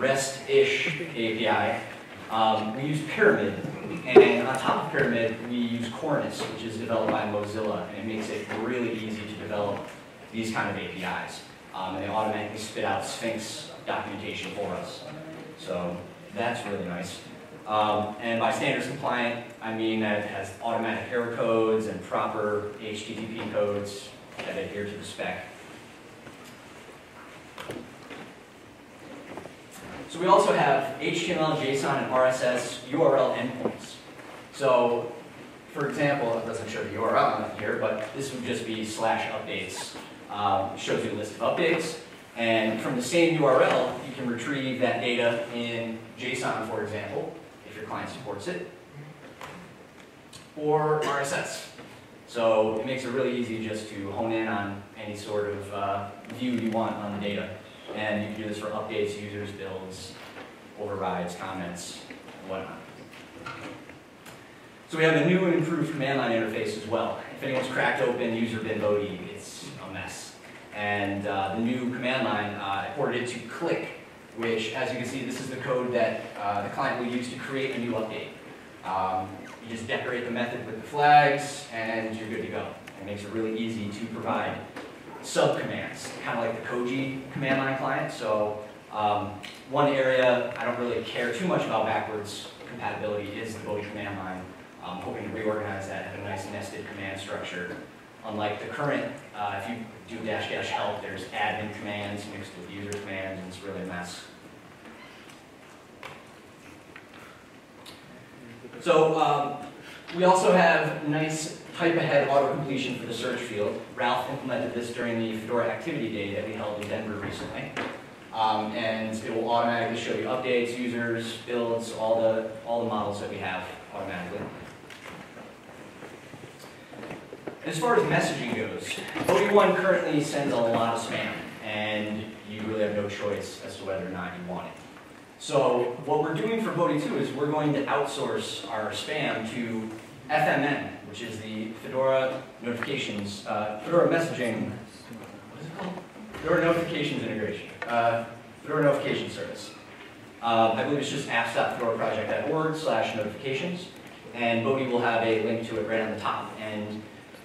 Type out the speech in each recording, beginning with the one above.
REST-ish API. We use Pyramid, and on top of Pyramid, we use Cornice, which is developed by Mozilla, and it makes it really easy to develop these kind of APIs. And they automatically spit out Sphinx documentation for us. So that's really nice. And by standards compliant, I mean that it has automatic error codes and proper HTTP codes that adhere to the spec. So we also have HTML, JSON, and RSS URL endpoints. So, for example, it doesn't show the URL on here, but this would just be /updates. It shows you a list of updates. And from the same URL, you can retrieve that data in JSON, for example, if your client supports it, or RSS. So it makes it really easy just to hone in on any sort of view you want on the data. And you can do this for updates, users, builds, overrides, comments, and whatnot. So we have a new and improved command line interface as well. If anyone's cracked open user bin Bodhi, it's a mess. And the new command line, I ported it to click, which, as you can see, this is the code that the client will use to create a new update. You just decorate the method with the flags, and you're good to go. It makes it really easy to provide subcommands, kind of like the Koji command line client. So one area I don't really care too much about backwards compatibility is the Bodhi command line. I'm hoping to reorganize that, have a nice nested command structure. Unlike the current, if you do -- help, there's admin commands mixed with user commands, and it's really a mess. So we also have nice type-ahead auto-completion for the search field. Ralph implemented this during the Fedora activity day that we held in Denver recently. And it will automatically show you updates, users, builds, all the models that we have automatically. As far as messaging goes, Bodhi 1 currently sends a lot of spam, and you really have no choice as to whether or not you want it. So what we're doing for Bodhi 2 is we're going to outsource our spam to FMN, which is the Fedora Notifications, Fedora Messaging, what is it called? Fedora Notifications Integration, Fedora Notification Service. I believe it's just apps.fedoraproject.org/notifications, and Bodhi will have a link to it right on the top. And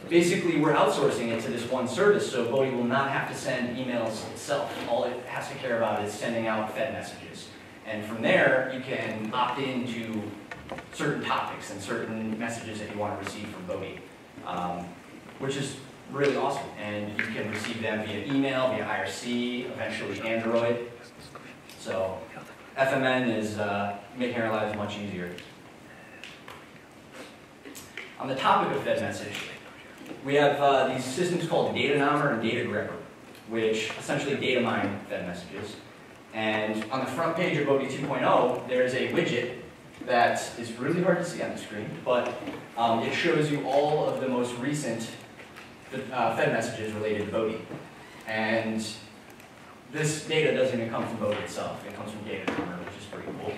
basically, we're outsourcing it to this one service, so Bodhi will not have to send emails itself. All it has to care about is sending out Fed messages. And from there, you can opt into certain topics and certain messages that you want to receive from Bodhi, which is really awesome. And you can receive them via email, via IRC, eventually Android. So FMN is making our lives much easier. On the topic of Fed message, we have these systems called Datanommer and DataGrepper, which essentially data mine Fed messages. And on the front page of Bodhi 2.0, there's a widget that is really hard to see on the screen, but it shows you all of the most recent Fed messages related to Bodhi. And this data doesn't even come from Bodhi itself. It comes from Datanommer, which is pretty cool.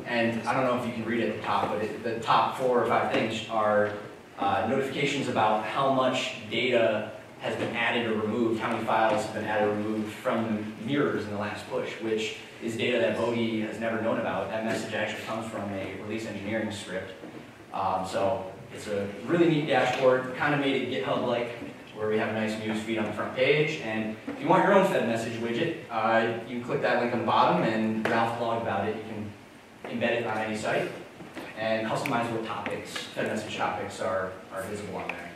And I don't know if you can read at the top, but the top 4 or 5 things are notifications about how much data has been added or removed, how many files have been added or removed from mirrors in the last push, which is data that Bodhi has never known about. That message actually comes from a release engineering script. So it's a really neat dashboard, kind of made it GitHub-like, where we have a nice news feed on the front page. And if you want your own Fed message widget, you can click that link on the bottom, and Ralph blogged about it. You can embed it on any site and customize what topics, Fed message topics are visible on there.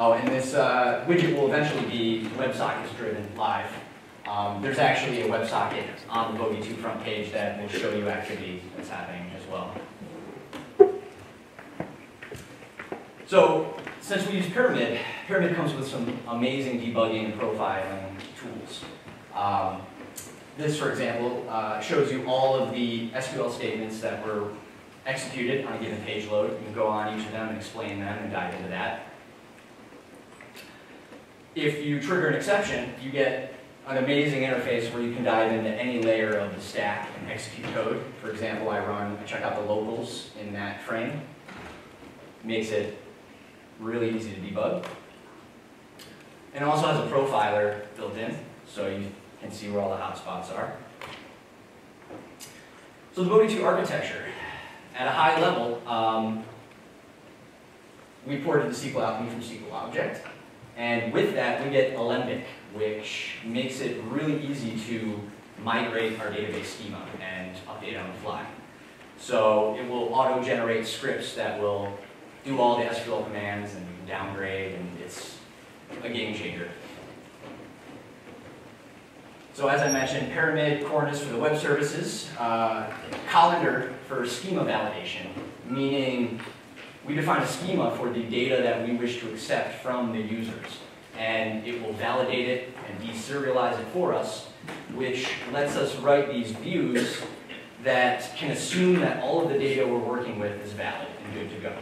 Oh, and this widget will eventually be WebSockets driven live. There's actually a WebSocket on the Bodhi 2 front page that will show you activity that's happening as well. So, since we use Pyramid, Pyramid comes with some amazing debugging and profiling tools. This, for example, shows you all of the SQL statements that were executed on a given page load. You can go on each of them and explain them and dive into that. If you trigger an exception, you get an amazing interface where you can dive into any layer of the stack and execute code. For example, I check out the locals in that frame. Makes it really easy to debug. And it also has a profiler built in, so you can see where all the hotspots are. So the Bodhi 2 architecture, at a high level, we ported the SQL alchemy from SQL object, and with that we get Alembic, which makes it really easy to migrate our database schema and update on the fly. So it will auto-generate scripts that will do all the SQL commands and downgrade, and it's a game changer. So as I mentioned, Pyramid, Cornice for the web services, Colander for schema validation, meaning we define a schema for the data that we wish to accept from the users, and it will validate it and deserialize it for us, which lets us write these views that can assume that all of the data we're working with is valid and good to go.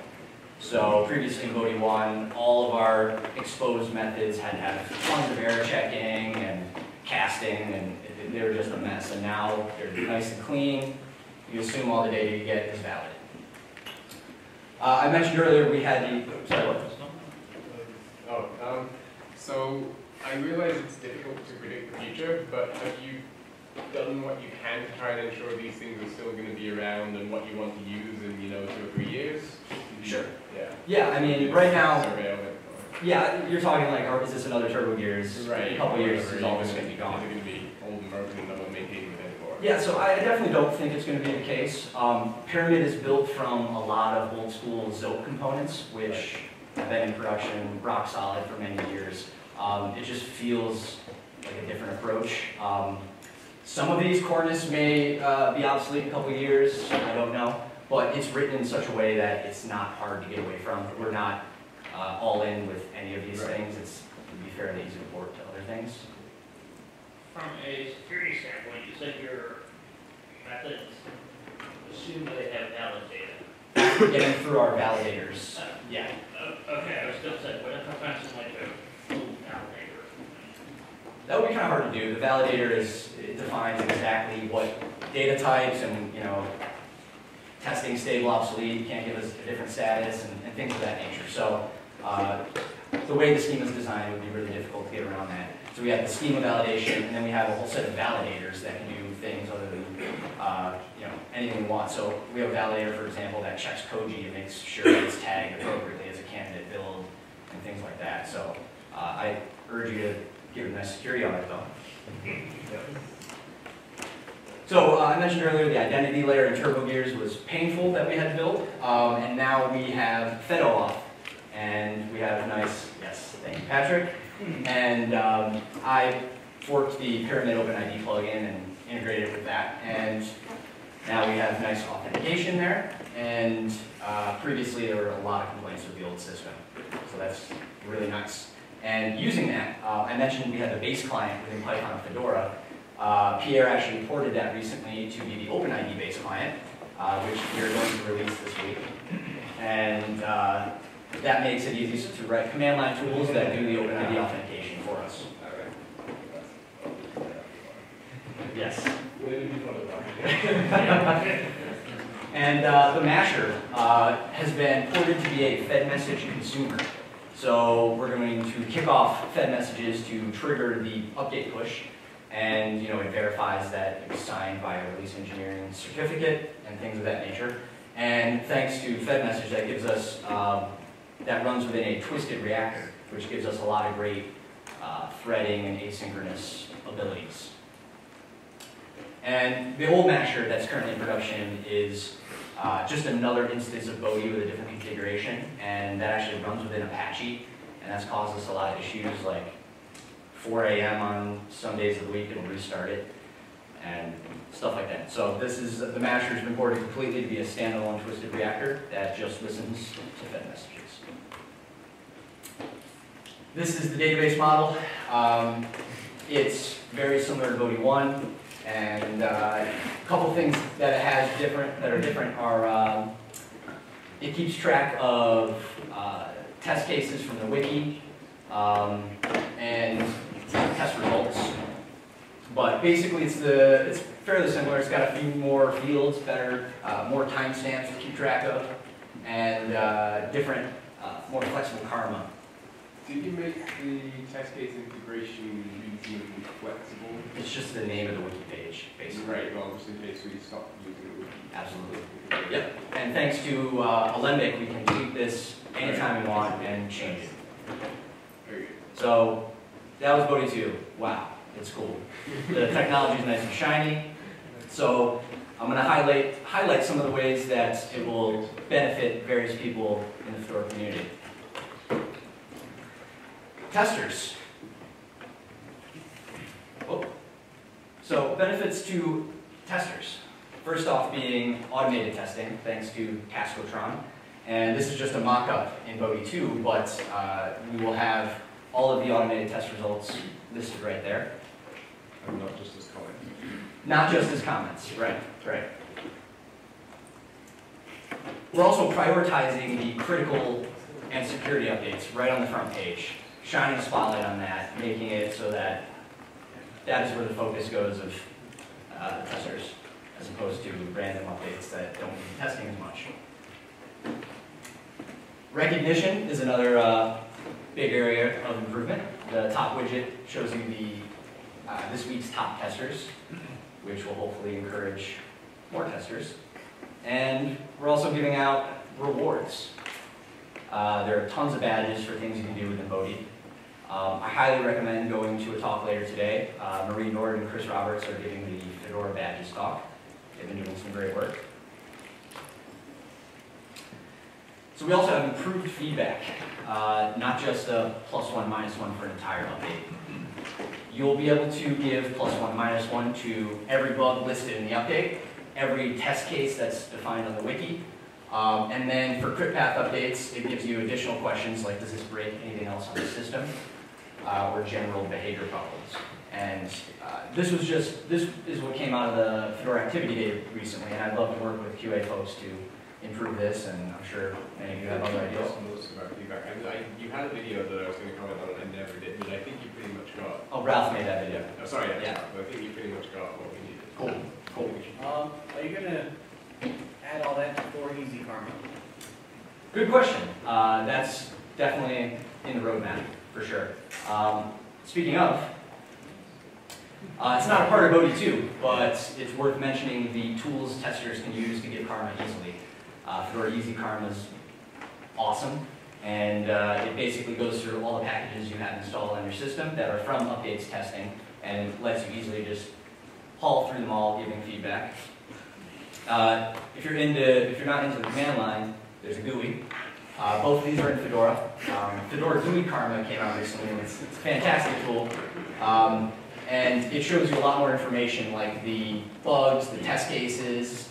So previously in Bodhi 1, all of our exposed methods had to have tons of error checking and casting, and they were just a mess. And now they're nice and clean. You assume all the data you get is valid. I mentioned earlier we had the, sorry, what? So I realize it's difficult to predict the future, but have you done what you can to try and ensure these things are still going to be around and what you want to use in, 2 or 3 years? Sure. Yeah. Yeah, I mean, right now, survey of it, yeah, you're talking like, is this another Turbo Gears? right. In a couple years, Whatever, is all this going to be Is gone? it going to be old and broken and no one maintaining it anymore? Yeah, so I definitely don't think it's going to be the case. Pyramid is built from a lot of old school Zope components, which have been in production rock solid for many years. It just feels like a different approach. Some of these Cornice may be obsolete in a couple of years, I don't know, but it's written in such a way that it's not hard to get away from. We're not all in with any of these things. It would be fairly easy to port to other things. From a security standpoint, you said your methods assume that they have valid data. Getting through our validators, yeah. Okay, I was going to say, what if I find something like a full validator? That would be kind of hard to do. The validator it defines exactly what data types and, testing stable, obsolete, can't give us a different status and things of that nature. So the way the schema is designed would be really difficult to get around that. So we have the schema validation, and then we have a whole set of validators that can do things other than anything we want. So we have a validator, for example, that checks Koji and makes sure that it's tagged appropriately as a candidate build and things like that. So I urge you to give it a nice security on it, though. So I mentioned earlier the identity layer in Turbo Gears was painful that we had to build, and now we have Fedora, and we have nice, yes, thank you, Patrick. And I forked the Pyramid OpenID plugin and integrated it with that, and now we have nice authentication there. And previously there were a lot of complaints with the old system, so that's really nice. And using that, I mentioned we had the base client within Python and Fedora. Pierre actually ported that recently to be the OpenID base client, which we are going to release this week. And that makes it easy to write command line tools that do the OpenID authentication for us. Yes. And the masher has been ported to be a Fed message consumer. So we're going to kick off Fed messages to trigger the update push. And it verifies that it was signed by a release engineering certificate and things of that nature. And thanks to Fed message, that gives us that runs within a twisted reactor, which gives us a lot of great threading and asynchronous abilities. And the old masher that's currently in production is just another instance of Bodhi with a different configuration, and that actually runs within Apache, and that's caused us a lot of issues like 4 a.m. on some days of the week, it'll restart it, and stuff like that. So this is, the masher's been ported completely to be a standalone twisted reactor that just listens to Fed messages. This is the database model. It's very similar to Bodhi 1, and a couple things that it has that are different are it keeps track of test cases from the wiki and test results. But basically, it's fairly similar. It's got a few more fields, more timestamps to keep track of, and different, more flexible karma. Did you make the test case integration reasonably flexible? It's just the name of the wiki page, basically. Right, well, just in case we stop using the wiki. Absolutely. Yep. And thanks to Alembic, we can tweak this anytime we want and change it. Very good. So that was Bodhi 2. Wow, it's cool. The technology is nice and shiny. So I'm going to highlight some of the ways that it will benefit various people in the Fedora community. Testers. Oh. So benefits to testers. First off being automated testing, thanks to Cascotron. And this is just a mock-up in Bodhi 2, but we will have all of the automated test results listed right there. And not just as comments. Not just as comments, right, right. We're also prioritizing the critical and security updates right on the front page, shining a spotlight on that, making it so that that is where the focus goes of the testers, as opposed to random updates that don't need testing as much. Recognition is another big area of improvement. The top widget shows you this week's top testers, which will hopefully encourage more testers. And we're also giving out rewards. There are tons of badges for things you can do within Bodhi. I highly recommend going to a talk later today. Marie Nord and Chris Roberts are giving the Fedora badges talk. They've been doing some great work. So we also have improved feedback, not just a +1, -1 for an entire update. You'll be able to give +1, -1 to every bug listed in the update, every test case that's defined on the wiki, and then for crypt path updates, it gives you additional questions like, does this break anything else on the system, or general behavior problems. And this is what came out of the Fedora Activity Day recently, and I'd love to work with QA folks to improve this, and I'm sure many of you have other ideas. You had a video that I was going to comment on and I never did, but I think you pretty much got... Oh, Ralph made that video. Oh, sorry, yeah. But I think you pretty much got what we needed. Cool. Are you going to add all that before Easy Karma? Good question. That's definitely in the roadmap, for sure. Speaking of, it's not a part of Bodhi 2, but it's worth mentioning the tools testers can use to get Karma easily. Fedora Easy Karma is awesome, and it basically goes through all the packages you have installed on your system that are from updates testing, and it lets you easily just haul through them all, giving feedback. If you're not into the command line, there's a GUI. Both of these are in Fedora. Fedora GUI Karma came out recently, and it's a fantastic tool. And it shows you a lot more information, like the bugs, the test cases.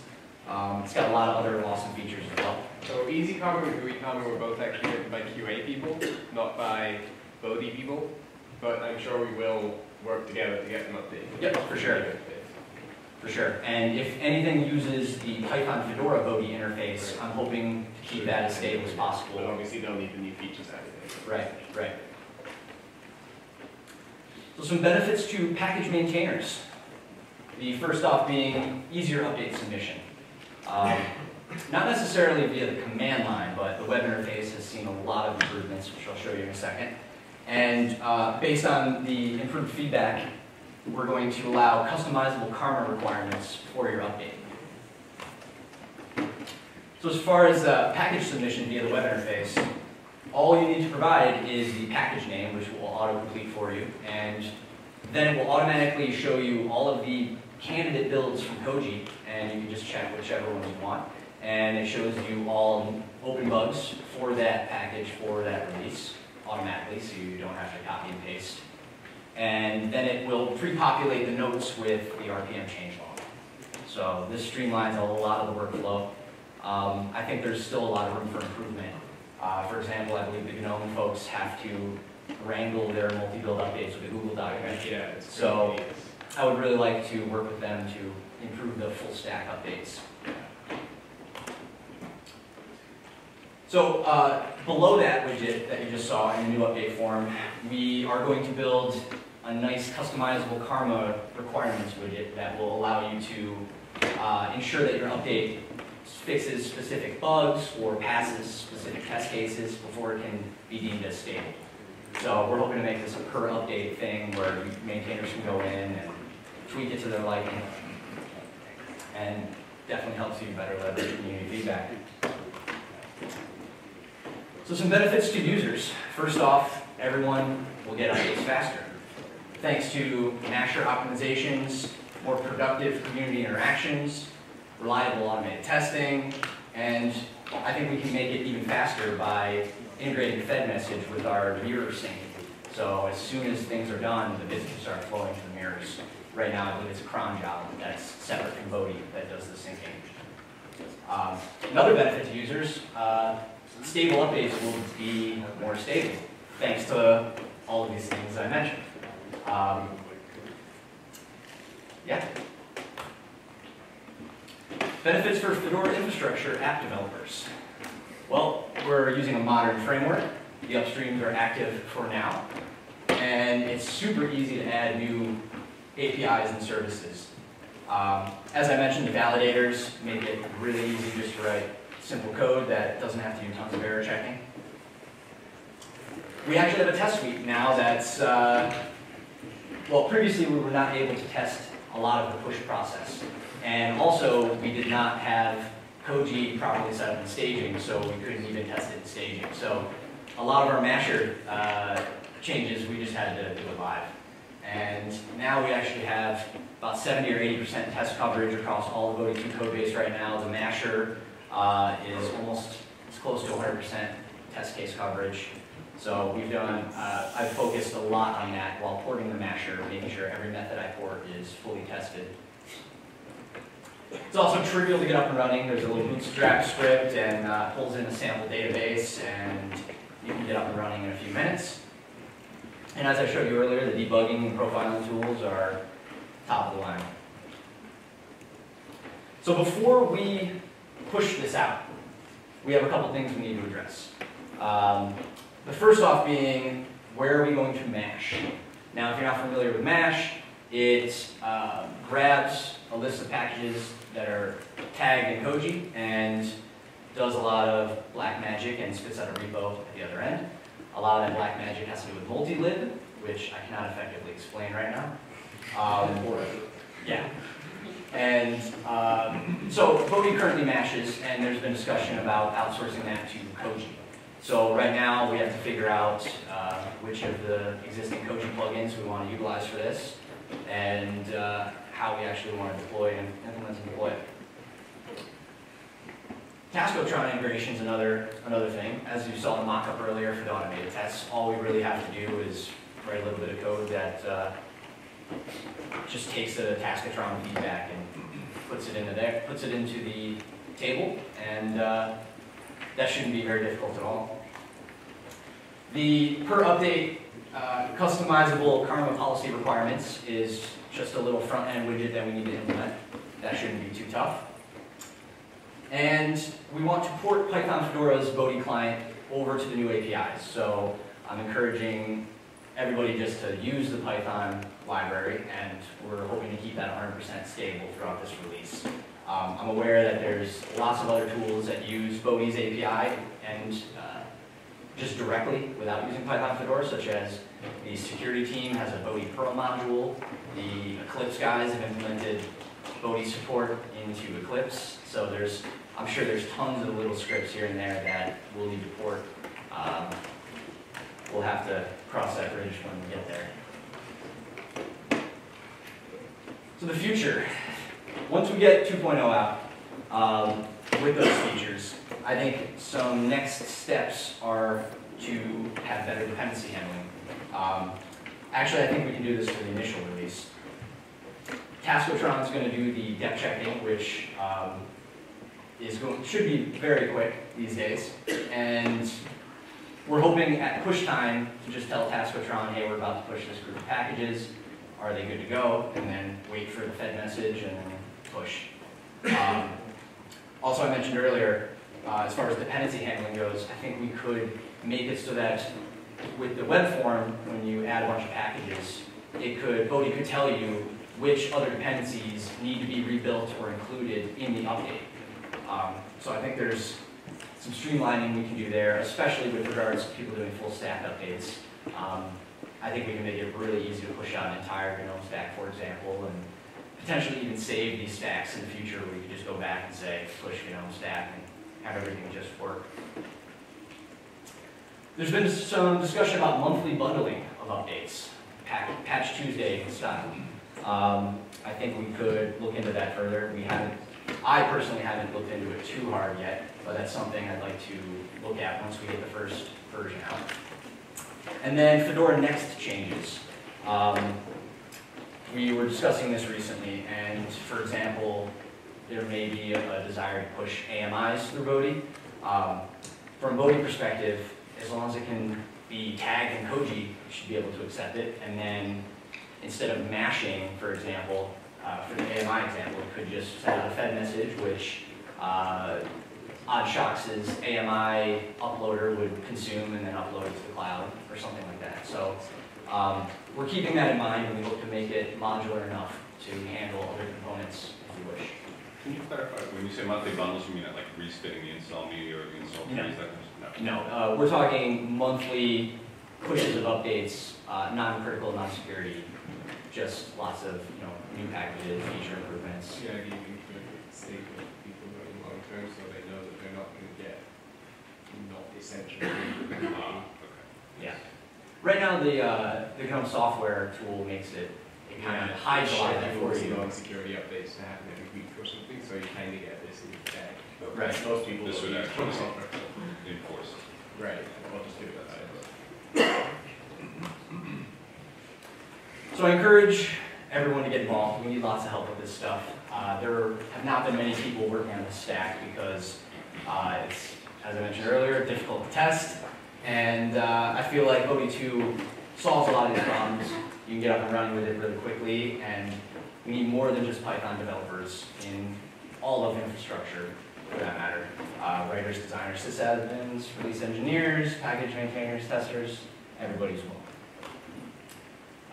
It's got a lot of other awesome features as well. So Easy Karma and GUI Karma were both actually written by QA people, not by Bodhi people. But I'm sure we will work together to get them updated. Yep, for sure. For sure. And if anything uses the Python Fedora Bodhi interface, I'm hoping to keep that as stable as possible. But obviously they'll need the new features added. Right, right. So some benefits to package maintainers. The first off being easier update submission. Not necessarily via the command line, but the web interface has seen a lot of improvements, which I'll show you in a second. And based on the improved feedback, we're going to allow customizable Karma requirements for your update. So as far as package submission via the web interface, all you need to provide is the package name, which will auto-complete for you, and then it will automatically show you all of the candidate builds from Koji, and you can just check whichever ones you want. And it shows you all open bugs for that package, for that release, automatically, so you don't have to copy and paste. And then it will pre-populate the notes with the RPM changelog. So this streamlines a lot of the workflow. I think there's still a lot of room for improvement. For example, I believe the GNOME folks have to wrangle their multi-build updates with a Google document. Yeah, so I would really like to work with them to improve the full stack updates. So below that widget that you just saw in the new update form, we are going to build a nice customizable Karma requirements widget that will allow you to ensure that your update fixes specific bugs or passes specific test cases before it can be deemed as stable. So we're hoping to make this a per update thing where maintainers can go in and tweak it to their liking, and definitely helps you better leverage community feedback. So some benefits to users. First off, everyone will get updates faster. Thanks to masher optimizations, more productive community interactions, reliable automated testing, and I think we can make it even faster by integrating Fed message with our mirror sync. So as soon as things are done, the bits can start flowing to the mirrors. Right now, I believe it's a cron job that's separate from Bodhi that does the syncing. Another benefit to users, stable updates will be more stable, thanks to all of these things I mentioned. Yeah. Benefits for Fedora infrastructure app developers. Well, we're using a modern framework. The upstreams are active for now. And it's super easy to add new APIs and services. As I mentioned, the validators make it really easy just to write simple code that doesn't have to do tons of error checking. We actually have a test suite now that's, well, previously we were not able to test a lot of the push process. And also, we did not have Koji properly set up in staging, so we couldn't even test it in staging. So a lot of our masher changes, we just had to do it live. And now we actually have about 70 or 80% test coverage across all the Bodhi 2 code base right now. The masher is it's close to 100% test case coverage. So we've done, I've focused a lot on that while porting the masher, making sure every method I port is fully tested. It's also trivial to get up and running. There's a little bootstrap script and pulls in a sample database, and you can get up and running in a few minutes. And as I showed you earlier, the debugging and profiling tools are top of the line. So before we push this out, we have a couple things we need to address. The first off being, where are we going to mash? Now, if you're not familiar with mash, it grabs a list of packages that are tagged in Koji and does a lot of black magic and spits out a repo at the other end. A lot of that black magic has to do with multi-lib, which I cannot effectively explain right now. Yeah. And so Bodhi currently mashes, and there's been discussion about outsourcing that to Koji. So right now we have to figure out which of the existing Koji plugins we want to utilize for this, and how we actually want to deploy and implement and deploy it. Taskotron integration is another thing. As you saw in the mock-up earlier for the automated tests, all we really have to do is write a little bit of code that just takes the Taskotron feedback and puts it into there, puts it into the table, and that shouldn't be very difficult at all. The per update customizable Karma policy requirements is just a little front-end widget that we need to implement. That shouldn't be too tough. And we want to port Python Fedora's Bodhi client over to the new APIs. So I'm encouraging everybody just to use the Python library, and we're hoping to keep that 100% stable throughout this release. I'm aware that there's lots of other tools that use Bodhi's API and just directly without using Python Fedora, such as the security team has a Bodhi Perl module. The Eclipse guys have implemented Bodhi support into Eclipse. So I'm sure there's tons of little scripts here and there that we'll need to port. We'll have to cross that bridge when we get there. So the future. Once we get 2.0 out with those features, I think some next steps are to have better dependency handling. Actually, I think we can do this for the initial release. Taskotron is going to do the dep checking, which should be very quick these days. And we're hoping at push time to just tell Taskotron, hey, we're about to push this group of packages. Are they good to go? And then wait for the Fed message and then push. Also, I mentioned earlier, as far as dependency handling goes, I think we could make it so that with the web form, when you add a bunch of packages, Bodhi could tell you which other dependencies need to be rebuilt or included in the update. So I think there's some streamlining we can do there, especially with regards to people doing full stack updates. I think we can make it really easy to push out an entire GNOME stack, for example, and potentially even save these stacks in the future where you could just go back and say, push GNOME stack and have everything just work. There's been some discussion about monthly bundling of updates, Patch Tuesday style. I think we could look into that further. I personally haven't looked into it too hard yet, but that's something I'd like to look at once we get the first version out. And then Fedora Next changes. We were discussing this recently, and for example, there may be a desire to push AMIs through Bodhi. From a Bodhi perspective, as long as it can be tagged in Koji, you should be able to accept it. And then instead of mashing, for example, for the AMI example, it could just send out a Fed message, which Oddshox's AMI uploader would consume and then upload it to the cloud or something like that. So we're keeping that in mind, and we hope to make it modular enough to handle other components if you wish. Can you clarify, when you say monthly bundles, you mean like respinning the install media or the install trees? No, we're talking monthly pushes of updates, non-critical, non-security, just lots of new packages, feature improvements. Yeah, even for the sake of people going long term, so they know that they're not going to get not essential. Yeah. Right now, the GNOME software tool makes it kind of hides a lot of that for you. Security updates to happen every week or something, so you kind of get this in the tag. Right. Most people this would use actually software. enforce. Right. I'll just do that. So I encourage everyone to get involved. We need lots of help with this stuff. There have not been many people working on this stack because it's, as I mentioned earlier, difficult to test. And I feel like Bodhi 2 solves a lot of these problems. You can get up and running with it really quickly, and we need more than just Python developers in all of infrastructure, for that matter. Writers, designers, sysadmins, release engineers, package maintainers, testers, everybody's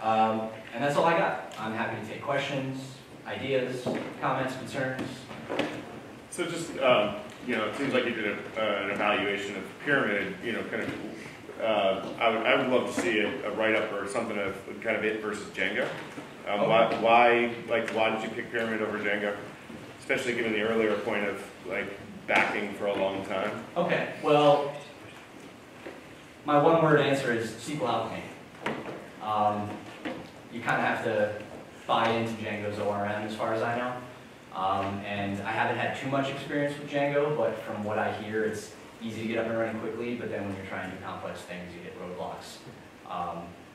welcome. And that's all I got. I'm happy to take questions, ideas, comments, concerns. So just, it seems like you did an evaluation of Pyramid, kind of, I would love to see a write-up or something of kind of it versus Django. Why did you pick Pyramid over Django? Especially given the earlier point of, backing for a long time. Okay, well, my one-word answer is SQL alchemy. You kind of have to buy into Django's ORM as far as I know. And I haven't had too much experience with Django, but from what I hear, it's easy to get up and running quickly, but then when you're trying to do complex things, you hit roadblocks.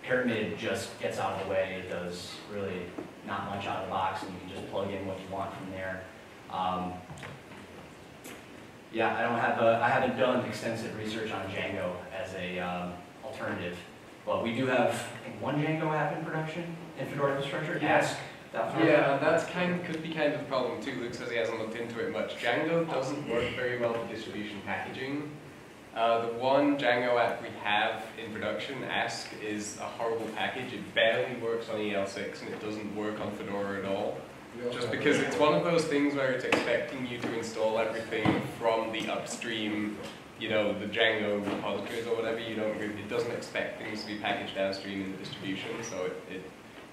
Pyramid just gets out of the way. It does really not much out of the box, and you can just plug in what you want from there. Yeah, I haven't done extensive research on Django as a alternative, but we do have, I think, one Django app in production in Fedora infrastructure. Yeah. Yeah, that's could be kind of a problem too. Luke says he hasn't looked into it much. Django doesn't work very well for distribution packaging. The one Django app we have in production, Ask, is a horrible package. It barely works on EL6 and it doesn't work on Fedora at all. Just because it's one of those things where it's expecting you to install everything from the upstream, the Django repositories or whatever. It doesn't expect things to be packaged downstream in the distribution. So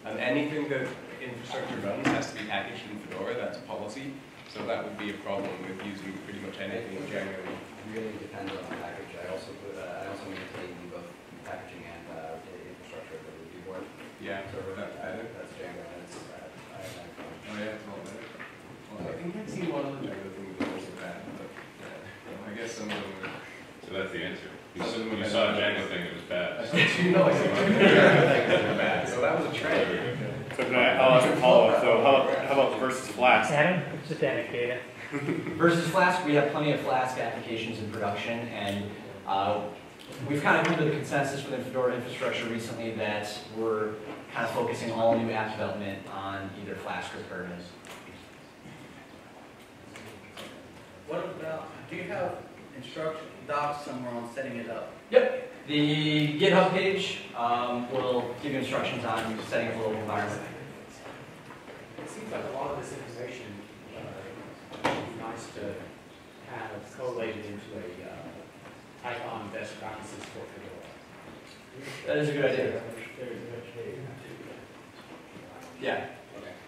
and anything that infrastructure runs has to be packaged in Fedora. That's policy. So that would be a problem with using pretty much anything in Django. It really depends on the package. I also maintain both packaging and infrastructure that would be work. Yeah. So that's Django, and it's Oh yeah, it's all better. Well, I think I've seen one other Django thing that was also bad, but I guess some of them were. So that's the answer. You saw a Django thing that was bad. I saw two Django things that were bad, so that was a trend. So I'll ask a follow-up. So how about versus Flask? Adam, it's data data. Versus Flask, we have plenty of Flask applications in production, and we've kind of come to the consensus within Fedora infrastructure recently that we're kind of focusing all new app development on either Flask or Pyramid. What about, do you have instruction docs somewhere on setting it up? Yep. The GitHub page will give you instructions on setting up a local environment. It seems like a lot of this information would be nice to have collated into a Python best practices for Fedora. That is a good idea. Yeah.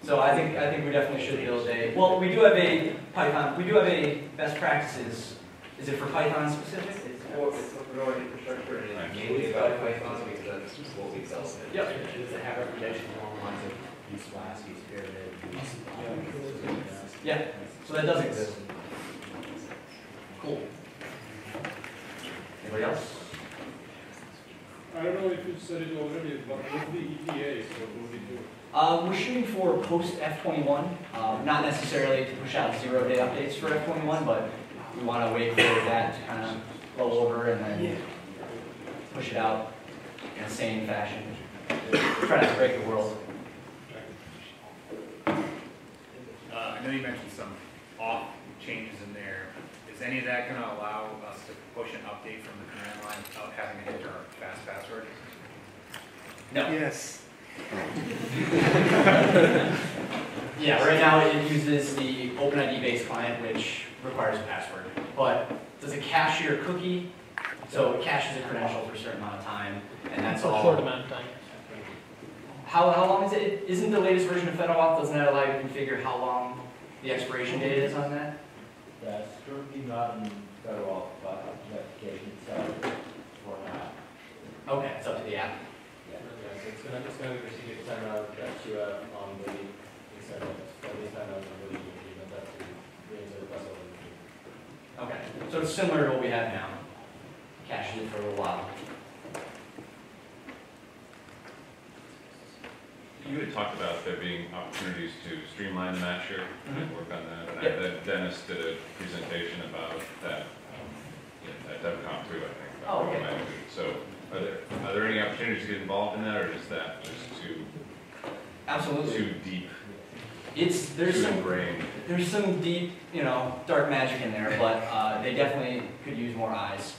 So I think we definitely should build a. Well, we do have a Python. We do have a best practices. Is it for Python specific? It's for Fedora infrastructure and it's mainly about Python because that's what we sell. Yep. Does it have recommendations along the lines of use Flask, use Pyramid, use Yeah. So that does exist. Cool. Anybody else? I don't know if you said it already, but what's the ETA, so what will we do? We're shooting for post F21, not necessarily to push out 0-day updates for F21, but we want to wait for that to kind of blow over and then push it out in a sane fashion. Try not to break the world. I know you mentioned some off changes in there. Is any of that going to allow us to push an update from the command line without having to enter our fast password? No. Yes. Yeah, right now it uses the OpenID-based client, which requires a password. But does it cache your cookie? So it caches a credential for a certain amount of time, and that's all. Short amount of time. How long is it? Isn't the latest version of FedOps, doesn't that allow you to configure how long the expiration date is on that? That's currently not in federal, but the application itself for now. Okay, it's up to the app. Yeah, so it's going to receive a timeout that on the extent of this timeout on the agreement that to bring the request over the Okay, so it's similar to what we have now. Caches it for a little while. You had talked about there being opportunities to streamline the match here and work on that. And Yep. Dennis did a presentation about that at DevCon 2, I think. Oh, about okay. matching. So are there any opportunities to get involved in that, or is that just too Absolutely. deep, There's too some ingrained? There's some deep, dark magic in there, but they definitely could use more eyes.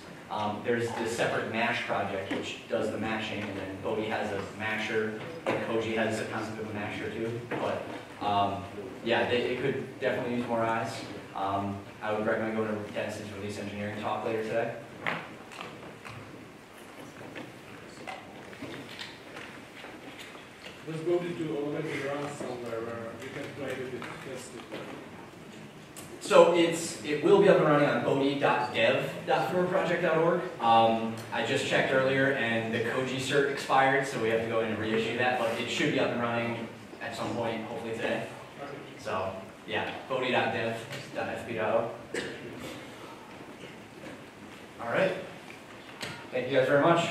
There's this separate Mash project which does the mashing, and then Bodhi has a masher, and Koji has a concept of a masher too. But yeah, it could definitely use more eyes. I would recommend going to Dennis's release engineering talk later today. Let's go to already run somewhere where you can play with it, test it. So it will be up and running on bodhi.dev.fedorproject.org. I just checked earlier, and the Koji cert expired, so we have to go in and reissue that. But it should be up and running at some point, hopefully today. So yeah, bodhi.dev.fp.org. All right. Thank you guys very much.